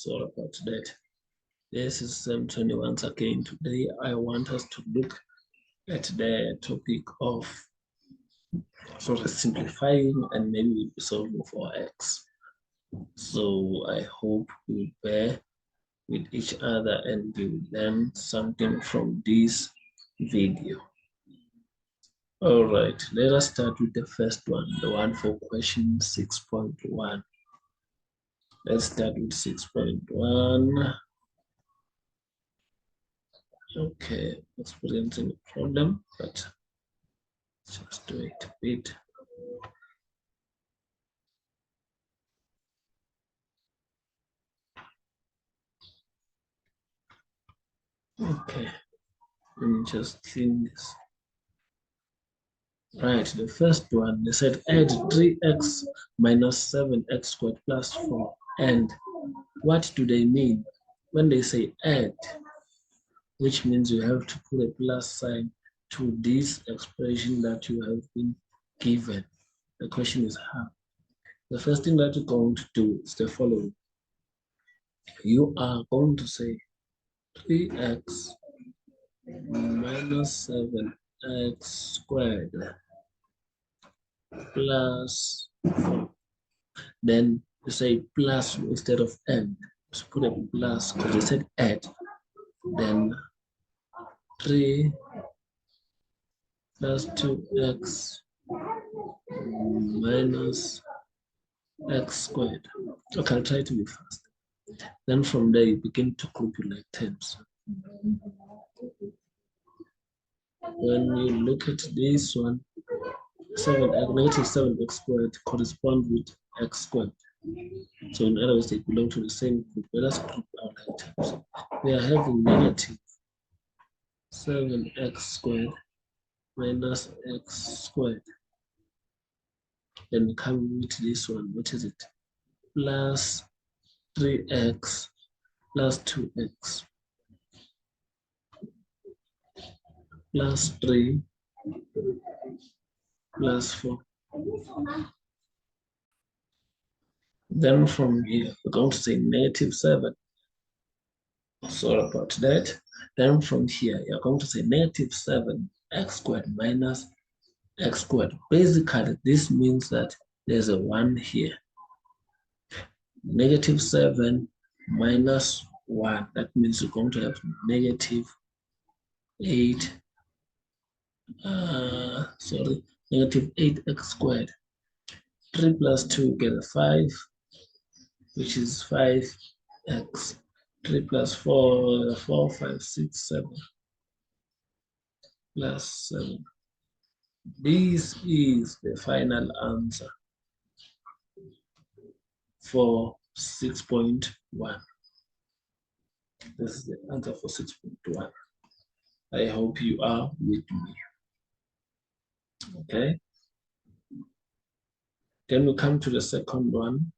Sorry about that. This is Mtshweni once again. Today I want us to look at the topic of sort of simplifying and maybe solving for x. So I hope we'll bear with each other and we will learn something from this video. All right, let us start with the first one, the one for question 6.1. Let's start with 6.1. Okay, experiencing a problem, but just wait a bit. Okay, let me just clean this. Right, the first one, they said add 3x minus 7x squared plus 4. And what do they mean? When they say add, which means you have to put a plus sign to this expression that you have been given. The question is how. The first thing that you're going to do is the following. You are going to say 3x minus 7x squared plus 4. Then you say plus instead of and. So put a plus because they said add. Then 3 plus 2x minus x squared. Okay, I'll try to be fast. Then from there you begin to group your like terms. When you look at this one, negative 7x squared corresponds with x squared. So in other words, they belong to the same group. Let us group our like terms. We are having negative 7x squared minus x squared. Then we come with this one. What is it? Plus 3x plus 2x plus 3 plus 4. Then from here, we're going to say negative 7. Sorry about that. Then from here, you're going to say negative 7x squared minus x squared. Basically, this means that there's a 1 here. Negative 7 minus 1. That means you're going to have negative 8. Negative 8x squared. 3 plus 2 get a 5, which is 5x. 3 plus 4, 4, 5, 6, 7. Plus 7. This is the final answer for 6.1. This is the answer for 6.1. I hope you are with me. Okay. Then we come to the second one.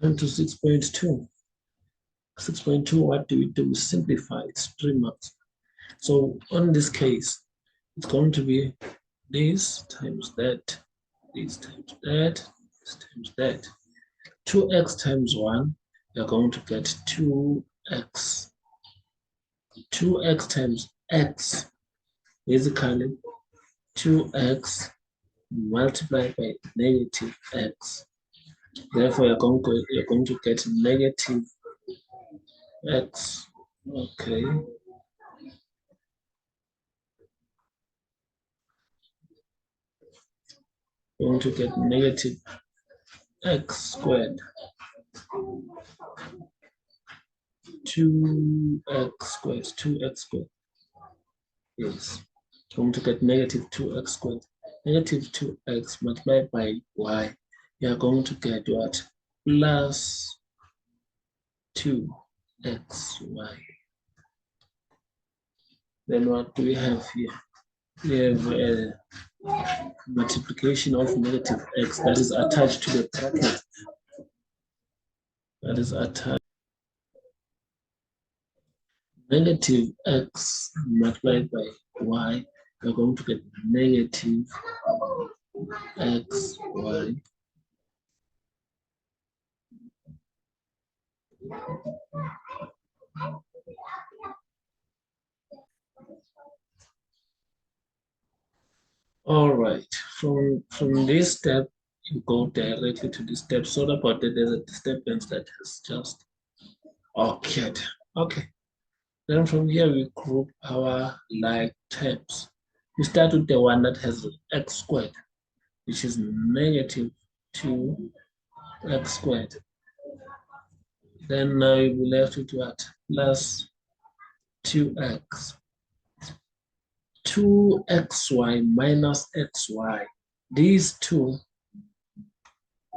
Come to 6.2. 6.2, what do we do? We simplify, it's 3 marks. So on this case, it's going to be this times that, this times that, this times that. 2x times 1, you're going to get 2x. 2x times x, basically 2x multiplied by negative x. Therefore, you're going to get negative x. Okay. You're going to get negative x squared. 2x squared. 2x squared. Yes. You're going to get negative 2x squared. Negative 2x multiplied by y. You are going to get what? Plus 2xy. Then what do we have here? We have a multiplication of negative x that is attached to the bracket. That is attached. Negative x multiplied by y. You're going to get negative 2xy all right, from this step, you go directly to this step. So about that there's a disturbance that has just occurred. Okay. Then from here, we group our like terms. We start with the one that has x squared, which is negative 2x squared. Then now you'll be left with what? Plus 2x. 2xy minus xy. These two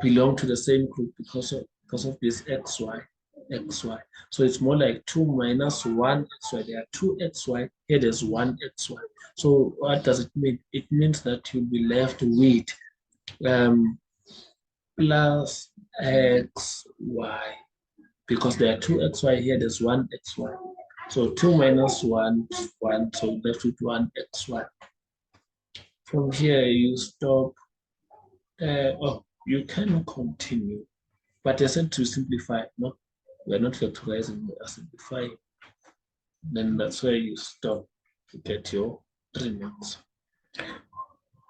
belong to the same group because of this xy. So it's more like 2 minus 1 xy. There are 2 xy. Here there's 1 xy. So what does it mean? It means that you'll be left with plus xy. Because there are 2 xy here, there's 1 xy. So 2 minus 1 is 1. So left with 1 xy. From here, you stop. You can continue. But I said to simplify. No, we're not factorizing, we are simplifying. Then that's where you stop to get your remnants.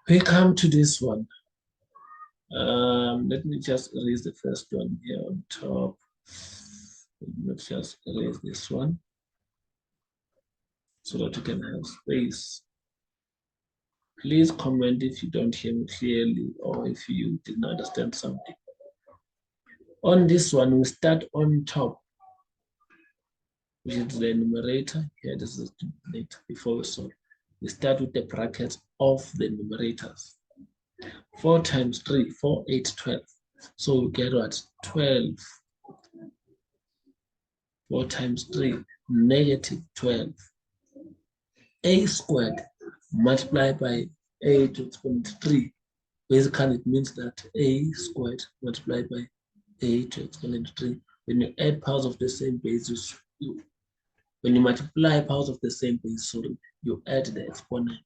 We come to this one. Let me just erase the first one here on top. Let's just erase this one so that you can have space. Please comment if you don't hear me clearly or if you didn't understand something. On this one, we start on top, which is the numerator. Here, this is the numerator before we solve. We start with the brackets of the numerators. 4 times 3, 4, 8, 12. So we get what? 12. 4 times 3, negative 12. A squared multiplied by a to the exponent 3. Basically, it means that a squared multiplied by a to the exponent 3. When you add powers of the same basis, when you multiply powers of the same base, so you add the exponent.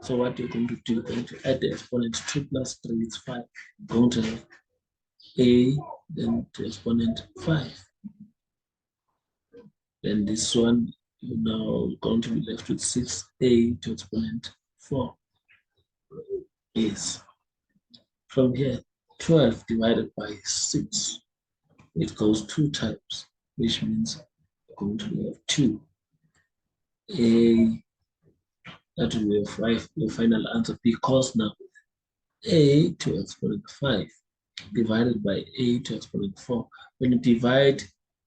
So what you're going to do, you're going to add the exponent. 2 plus 3 is 5. You're going to have a, then to exponent 5. Then this one, you're now going to be left with 6a to exponent 4 is. From here, 12 divided by 6, it goes 2 times, which means you're going to have 2. That will be your final answer, because now a to exponent 5 divided by a to exponent 4. When you divide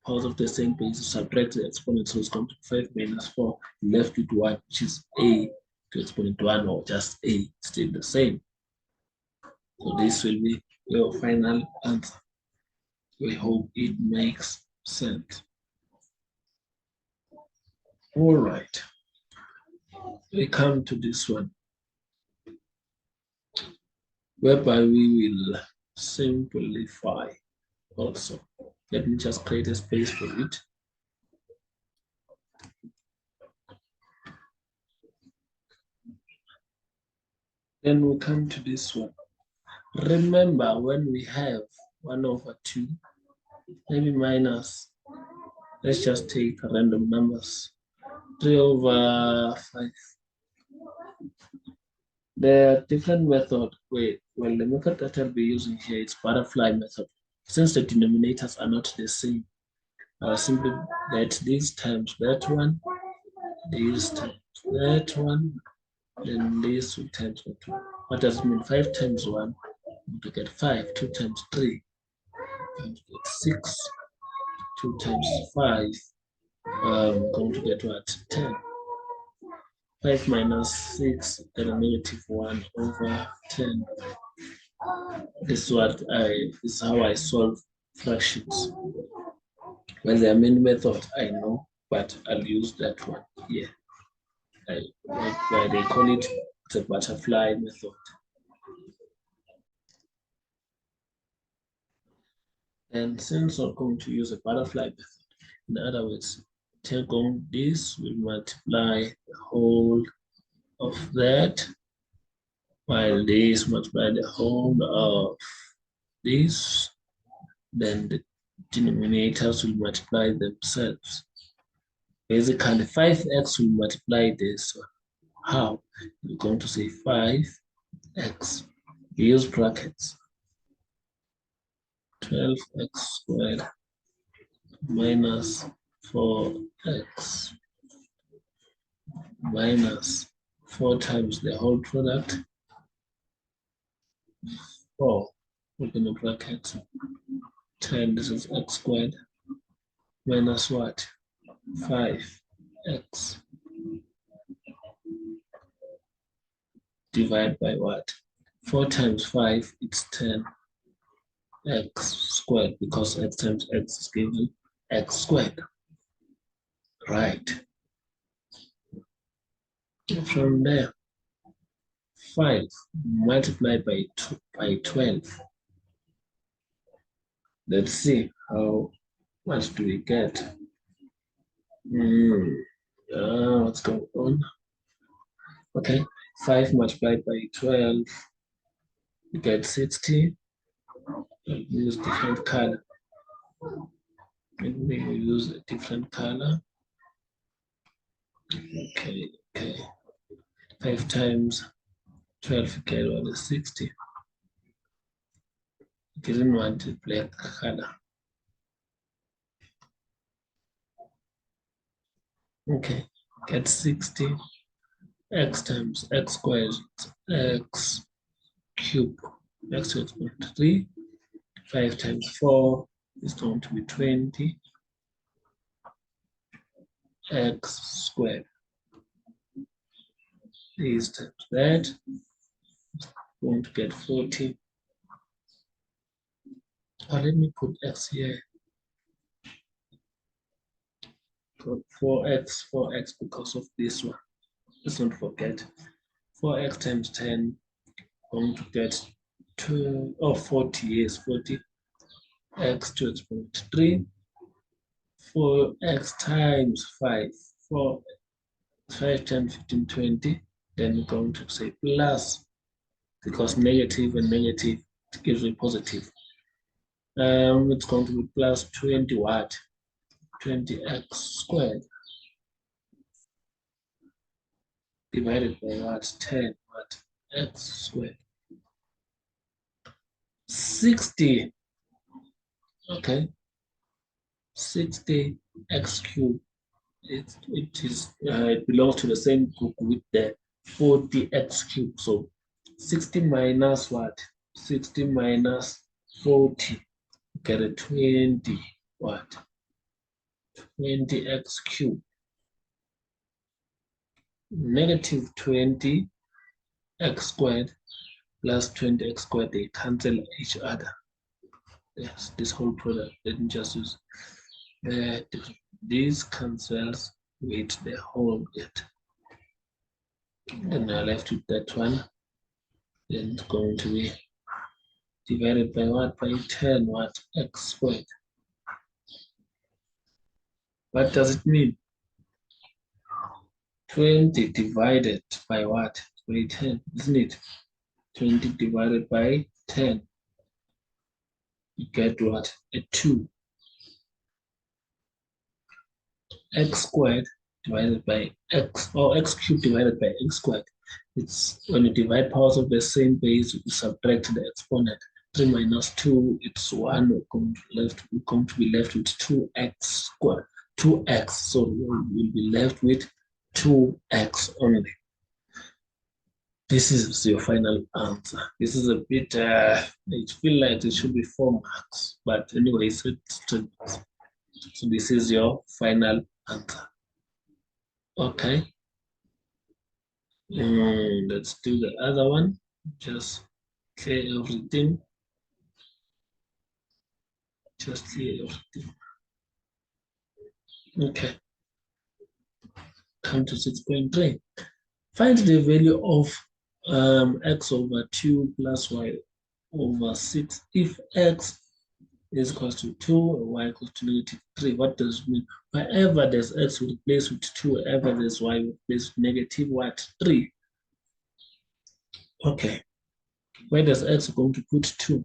powers of the same base, subtract the exponent, so it's going to be 5 minus 4, left with 1, which is a to exponent 1, or just a, still the same. So this will be your final answer. We hope it makes sense. All right. We come to this one, whereby we will simplify also. Let me just create a space for it. Then we come to this one. Remember, when we have 1 over 2, maybe minus, let's just take random numbers, 3 over 5. There are different methods. Well, the method that I'll be using here is butterfly method. Since the denominators are not the same, I'll simply let these times that one, these times that one, then these 2 times that one. What does it mean? 5 times 1, to get 5, 2 times 3, going to get 6, 2 times 5, going to get what? 10. 5 minus 6, then a negative 1 over 10. This is how I solve fractions. When there are many methods, I know, but I'll use that one here. Why they call it the butterfly method. And since I'm going to use a butterfly method, in other words, take on this, we multiply the whole of that, while this multiply the whole of this, then the denominators will multiply themselves. Basically, 5x will multiply this. How? You're going to say 5x. Use brackets. 12x squared minus 4x minus 4 times the whole product. 4 within the bracket. 10, this is x squared minus what? 5x divided by what? 4 times 5, it's 10x squared, because x times x is given x squared. Right. From there, 5 multiplied by 12. Let's see how much do we get. What's going on? Okay, 5 multiplied by 12, you get 60. Use different color. Maybe we use a different color. Okay. 5 times 12, you get what is 60. You didn't want a black color. Okay, get 60. X times x squared, x cubed. X is equal to 3. 5 times 4 is going to be 20. X squared is times that. Going to get 40. Let me put x here. Put 4x because of this one. Let's not forget. 4x times 10, going to get 40, yes, 40. X to its point 3. 4x times 5. 5 times 15, 20. Then we're going to say plus, because negative and negative gives me positive. It's going to be plus 20 what? 20x squared divided by what? 10 what? X squared. 60. Okay. 60 x cubed. It belongs to the same group with the 40x cubed. So 60 minus what? 60 minus 40. Get a 20 what? 20x cubed. Negative 20x squared plus 20x squared, they cancel each other. Yes, this whole product, let me just use this cancels with the whole bit. Then I left with that one. Then it's going to be divided by what? By 10 what? X squared. What does it mean? 20 divided by what? By 10, isn't it? 20 divided by 10. You get what? A 2. X squared divided by x, or x cubed divided by x squared. It's when you divide powers of the same base, you subtract the exponent. 3 minus 2, it's 1. We're going to be left with 2x squared. 2x, so we'll be left with 2x only. This is your final answer. This is a bit, it feels like it should be 4 marks, but anyway, it's 3 marks. So this is your final answer. Okay. Let's do the other one. Just clear everything. Just clear everything. Okay. Come to 6.3. Find the value of x over 2 plus y over 6 if x is equal to 2 and y equals to negative 3. What does it mean? Wherever there's x, we replace with 2. Wherever there's y, we replace with negative what? 3. Okay. Where does x going to put 2?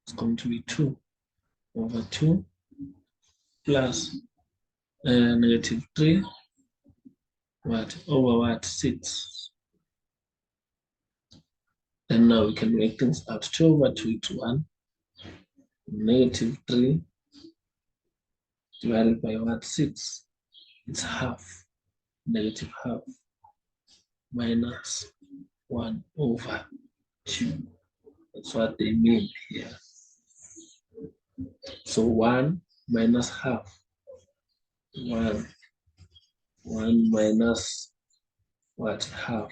It's going to be 2 over 2 plus negative 3 what over what 6. And now we can make things out. 2 over 2 is 1. Negative 3 divided by what 6. It's half. Negative half minus 1 over 2. That's what they mean here. So 1 minus half. 1 minus what half.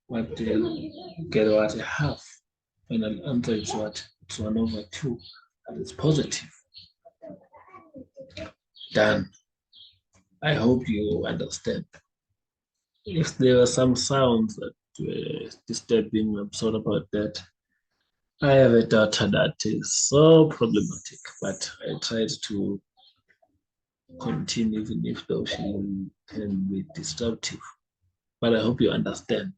What do you get? What a half. Final answer is what? It's 1 over 2. And it's positive. Done. I hope you understand. If there were some sounds that were disturbing, I'm sorry about that. I have a daughter that is so problematic, but I tried to continue even if though she can be disruptive. But I hope you understand.